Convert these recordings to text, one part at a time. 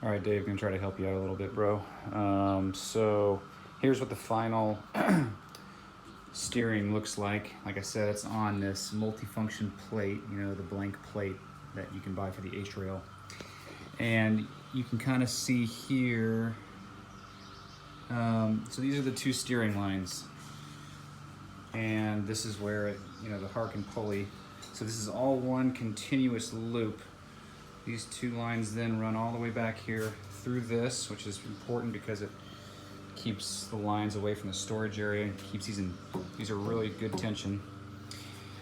All right, Dave, gonna try to help you out a little bit, bro. So here's what the final steering looks like. Like I said, it's on this multifunction plate, you know, the blank plate that you can buy for the H-rail. And you can kind of see here, so these are the two steering lines. And this is where it, you know, the Harken pulley. So this is all one continuous loop. These two lines then run all the way back here through this, which is important because it keeps the lines away from the storage area and keeps these are really good tension.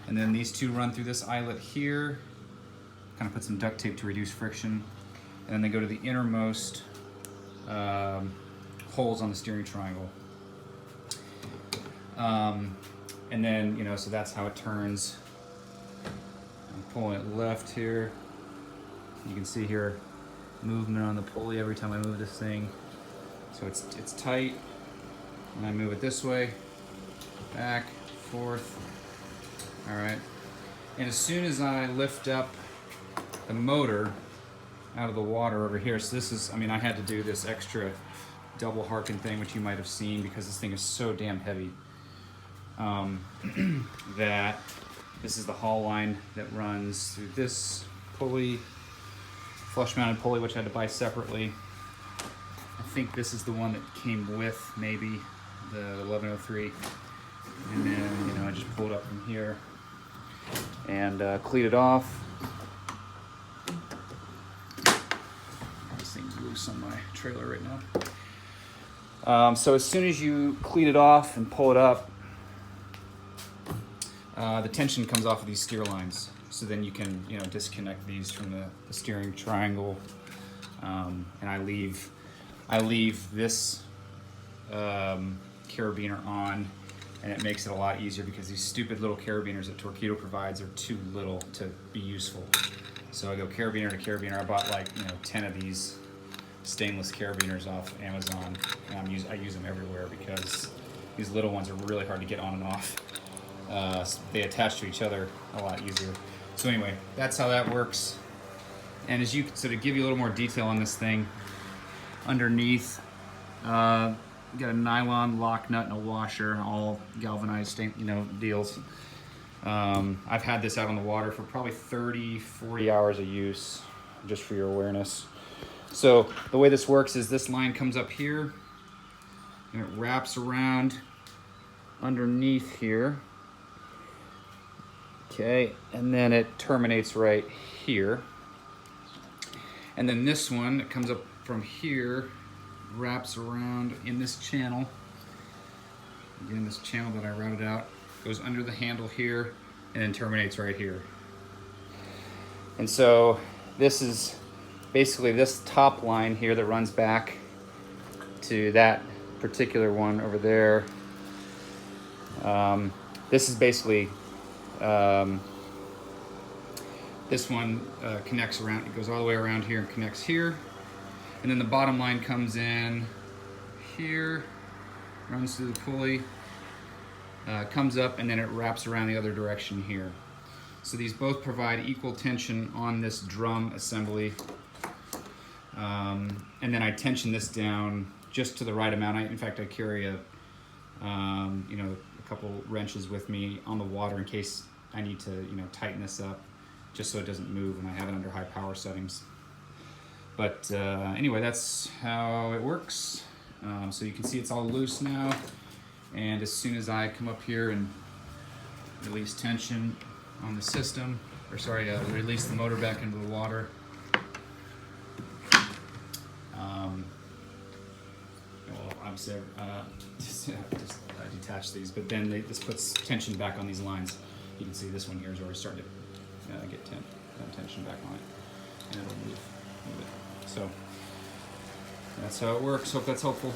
And then these two run through this eyelet here, kind of put some duct tape to reduce friction. And then they go to the innermost holes on the steering triangle. And then, you know, so that's how it turns. I'm pulling it left here. You can see here movement on the pulley every time I move this thing. So it's tight, and I move it this way, back, forth. All right. And as soon as I lift up the motor out of the water over here, so this is, I mean, I had to do this extra double Harken thing, which you might have seen because this thing is so damn heavy. That this is the haul line that runs through this pulley, flush mounted pulley, which I had to buy separately. I think this is the one that came with maybe the 1103. And then, you know, I just pulled up from here and cleated off. This thing's loose on my trailer right now. So as soon as you cleat it off and pull it up, the tension comes off of these steer lines. So then you can, you know, disconnect these from the steering triangle. And I leave this carabiner on, and it makes it a lot easier because these stupid little carabiners that Torqeedo provides are too little to be useful. So I go carabiner to carabiner. I bought like, you know, 10 of these stainless carabiners off Amazon, and I use them everywhere because these little ones are really hard to get on and off. They attach to each other a lot easier. So anyway, that's how that works. And as so to give you a little more detail on this thing, underneath, you got a nylon lock nut and a washer, all galvanized, you know, deals. I've had this out on the water for probably 30, 40 hours of use, just for your awareness. So the way this works is this line comes up here, and it wraps around underneath here. Okay, and then it terminates right here. And then this one that comes up from here wraps around in this channel. Again, this channel that I routed out goes under the handle here and then terminates right here. And so this is basically this top line here that runs back to that particular one over there. This is basically this one connects around, it goes all the way around here and connects here. And then the bottom line comes in here, runs through the pulley, comes up, and then it wraps around the other direction here. So these both provide equal tension on this drum assembly. And then I tension this down just to the right amount. In fact, I carry a, you know, a couple wrenches with me on the water in case I need to, you know, tighten this up just so it doesn't move, and I have it under high power settings. But anyway, that's how it works. So you can see it's all loose now, and as soon as I come up here and release tension on the system, or sorry, release the motor back into the water, well, obviously just detach these, but then this puts tension back on these lines. You can see this one here is already starting to get tension back on it, and it'll move it. So that's how it works. Hope that's helpful.